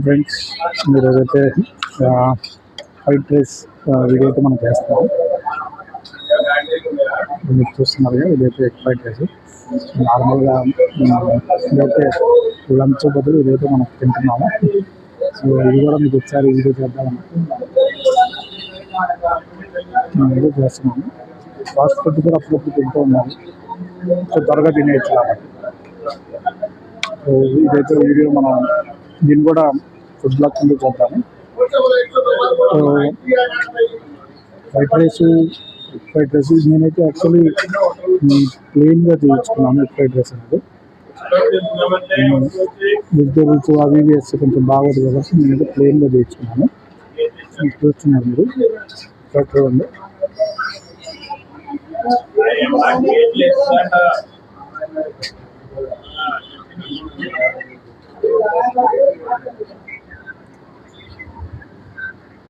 Friends ఈరోజైతే fried rice ఇదైతే మనం చేస్తాం. మీరు చూస్తున్నారు కదా, ఇదైతే ఎగ్ ఫ్రైడ్ రైస్. నార్మల్గా ఇదైతే లంచ్ బదులు ఇదైతే మనం తింటున్నాము. సో ఇది కూడా మీకు ఒకసారి వీడియో చేద్దామని వీడియో చేస్తున్నాము. ఫాస్ట్ ఫుడ్ కూడా అప్పుడప్పుడు తింటూ ఉన్నాము, సో త్వరగా తినేయచ్చు కాబట్టి. సో ఇదైతే వీడియో మనం దీన్ని కూడా ఫుడ్ బ్లాగ్ కింద చేద్దాము. సో ఫ్రైడ్ రైస్ నేనైతే యాక్చువల్లీ ప్లెయిన్గా చేయించుకున్నాను. ఫ్రైడ్ రైస్ అనేది వెజిటేబుల్స్ అవి ఇవి వేస్తే కొంచెం బాగోదు కాబట్టి నేనైతే ప్లెయిన్గా చేయించుకున్నాను. చూస్తున్నారు మీరు చూడండి.